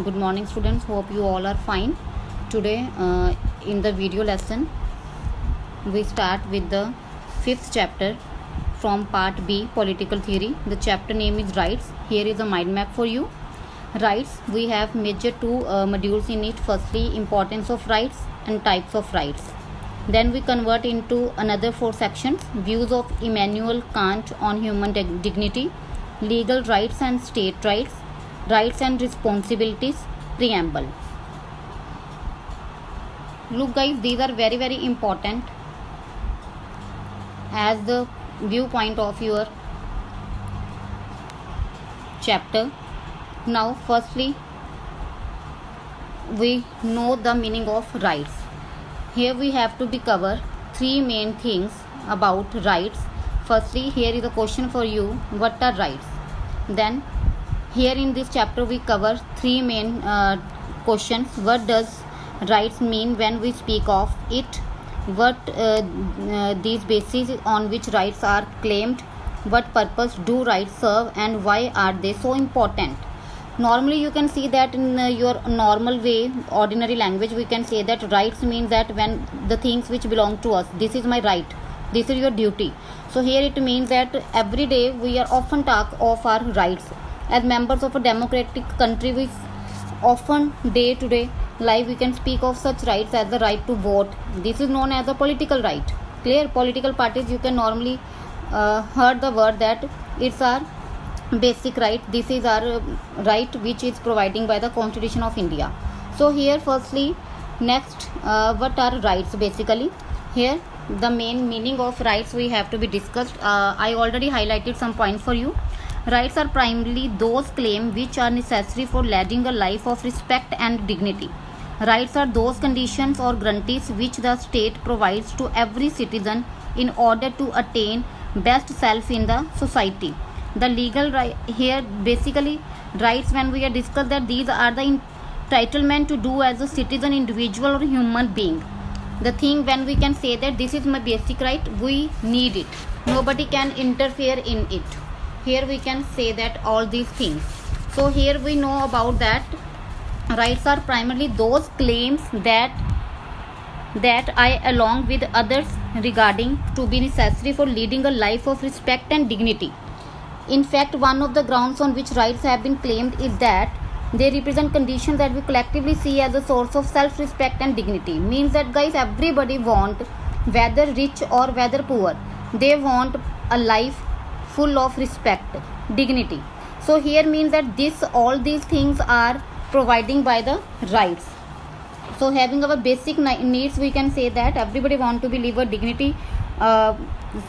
Good morning, students. Hope you all are fine. Today, in the video lesson, we start with the fifth chapter from part B, Political Theory. The chapter name is Rights. Here is a mind map for you. Rights, we have major two modules in it. Firstly, importance of rights and types of rights. Then we convert into another four sections: views of Immanuel Kant on human dignity, legal rights and state rights, rights and responsibilities, preamble. Look guys, these are very important as the viewpoint of your chapter. Now firstly, we know the meaning of rights. Here we have to be cover three main things about rights. Firstly, here is a question for you: what are rights? Then here in this chapter we cover three main questions. What does rights mean when we speak of it? What these bases on which rights are claimed? What purpose do rights serve and why are they so important? Normally you can see that in your normal way, ordinary language, we can say that rights means that when the things which belong to us, this is my right, this is your duty. So here it means that every day we are often talk of our rights. As members of a democratic country, we often day to day life we can speak of such rights as the right to vote. This is known as a political right. Clear? Political parties, you can normally heard the word that it's our basic right. This is our right which is providing by the Constitution of India. So here firstly, next, what are rights basically? Here the main meaning of rights we have to be discussed. I already highlighted some points for you. Rights are primarily those claims which are necessary for leading a life of respect and dignity. Rights are those conditions or guarantees which the state provides to every citizen in order to attain best self in the society. The legal right here basically rights, when we are discussed that these are the entitlement to do as a citizen, individual or human being. The thing when we can say that this is my basic right, we need it, nobody can interfere in it. Here we can say that all these things. So here we know about that rights are primarily those claims that I along with others regarding to be necessary for leading a life of respect and dignity. In fact, one of the grounds on which rights have been claimed is that they represent conditions that we collectively see as a source of self-respect and dignity. Means that guys, everybody want, whether rich or whether poor, they want a life full of respect, dignity. So here means that all these things are providing by the rights. So having our basic needs, we can say that everybody want to be live a dignity,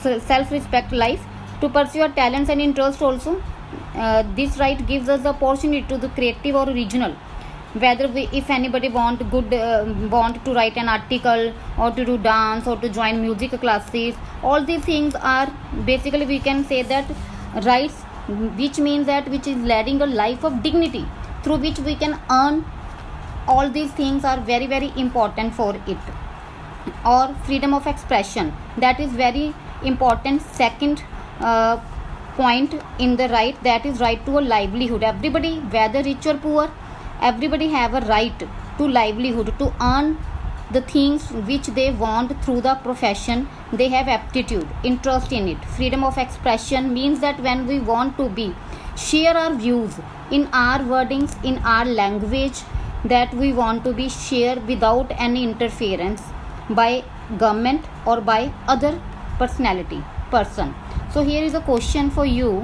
self-respect life, to pursue our talents and interest also. This right gives us the opportunity to the creative or original, whether if anybody want to write an article or to do dance or to join music classes. All these things are basically, we can say that rights, which means that which is leading a life of dignity through which we can earn. All these things are very important for it. Or freedom of expression, that is very important. Second point in the right, that is right to a livelihood. Everybody, whether rich or poor, everybody have a right to livelihood, to earn the things which they want through the profession they have aptitude, interest in it. Freedom of expression means that when we want to be share our views in our wordings, in our language, that we want to be share without any interference by government or by other person. So here is a question for you: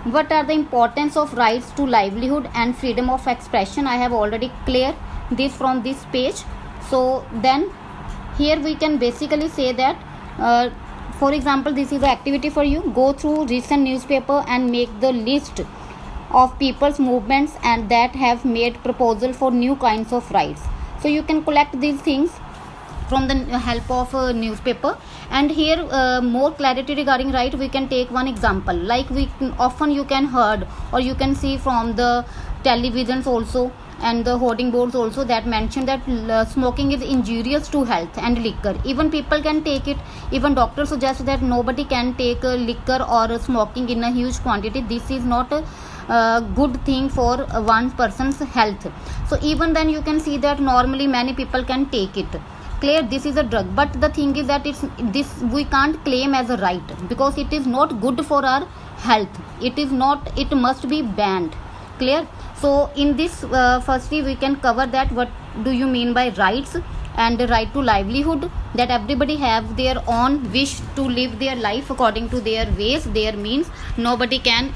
what are the importance of rights to livelihood and freedom of expression? I have already cleared this from this page. So then here we can basically say that for example, this is the activity for you: go through recent newspaper and make the list of people's movements and that have made proposal for new kinds of rights. So you can collect these things from the help of a newspaper. And here more clarity regarding right, we can take one example, like often you can heard or you can see from the televisions also and the hoarding boards also that mention that smoking is injurious to health and liquor. Even people can take it. Even doctors suggest that nobody can take liquor or smoking in a huge quantity. This is not good thing for one person's health. So even then you can see that normally many people can take it. Clear, this is a drug, but the thing is that it's this we can't claim as a right, because it is not good for our health. It is not, it must be banned. Clear. So in this firstly we can cover that what do you mean by rights, and the right to livelihood, that everybody have their own wish to live their life according to their ways, their means. Nobody can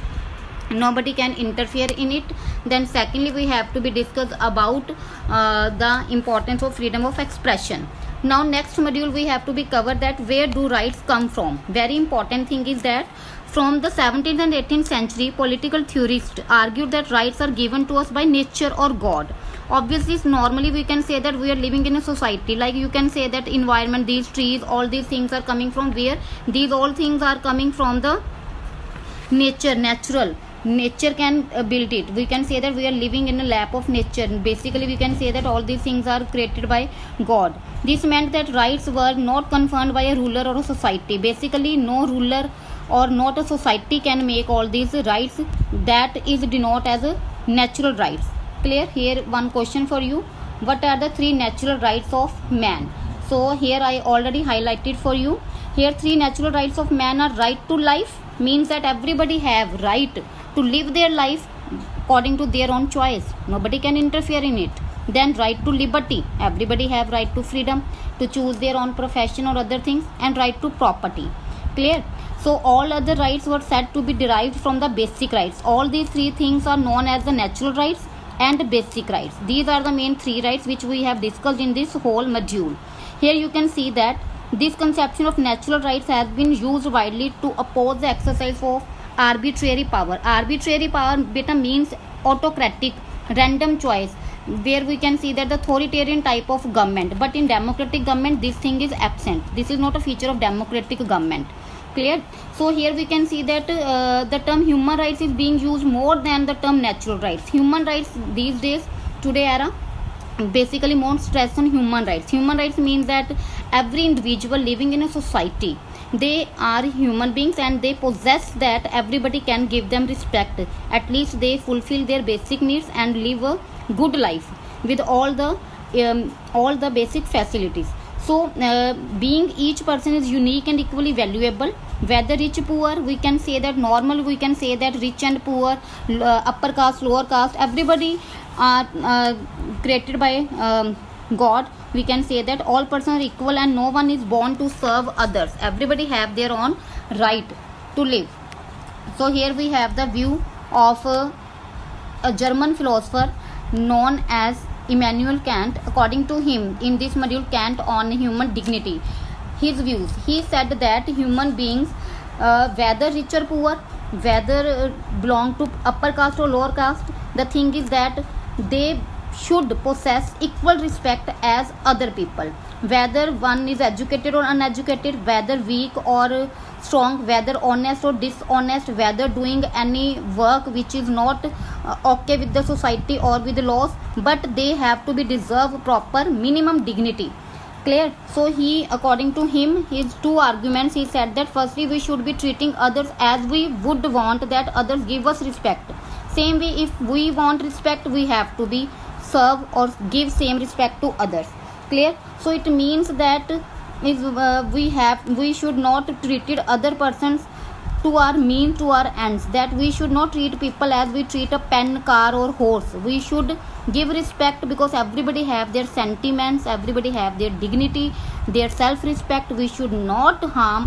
interfere in it. Then secondly we have to be discuss about the importance of freedom of expression. Now next module we have to be covered that where do rights come from. Very important thing is that from the 17th and 18th century, political theorists argued that rights are given to us by nature or God. Obviously normally we can say that we are living in a society, like you can say that environment, these trees, all these things are coming from where? These all things are coming from the nature, natural. Nature can build it. We can say that we are living in a lap of nature. Basically we can say that all these things are created by God. This meant that rights were not conferred by a ruler or a society. Basically no ruler or not a society can make all these rights. That is denoted as a natural rights. Clear. Here one question for you, what are the three natural rights of man? So here I already highlighted for you. Here three natural rights of man are right to life, means that everybody have right to live their life according to their own choice. Nobody can interfere in it. Then right to liberty, everybody have right to freedom to choose their own profession or other things. And right to property. Clear. So all other rights were said to be derived from the basic rights. All these three things are known as the natural rights and basic rights. These are the main three rights which we have discussed in this whole module. Here you can see that this conception of natural rights has been used widely to oppose the exercise of arbitrary power. Arbitrary power beta means autocratic, random choice, where we can see that the authoritarian type of government. But in democratic government this thing is absent. This is not a feature of democratic government. Clear. So here we can see that the term human rights is being used more than the term natural rights. Human rights these days, today era, basically more stress on human rights. Human rights means that every individual living in a society, they are human beings and they possess that everybody can give them respect. At least they fulfill their basic needs and live a good life with all the basic facilities. So being each person is unique and equally valuable, whether rich poor, we can say that normal, we can say that rich and poor, upper caste, lower caste, everybody are created by God. We can say that all persons are equal and no one is born to serve others. Everybody have their own right to live. So here we have the view of a German philosopher known as Immanuel Kant. According to him, in this module, Kant on human dignity, his views, he said that human beings, whether rich or poor, whether belong to upper caste or lower caste, the thing is that they should possess equal respect as other people, whether one is educated or uneducated, whether weak or strong, whether honest or dishonest, whether doing any work which is not okay with the society or with the laws, but they have to be deserve proper minimum dignity. Clear. So he, according to him, his two arguments, he said that firstly we should be treating others as we would want that others give us respect. Same way, if we want respect, we have to be serve or give same respect to others. Clear. So it means that if we should not treated other persons to our mean, to our ends, that we should not treat people as we treat a pen, car or horse. We should give respect because everybody have their sentiments, everybody have their dignity, their self respect. We should not harm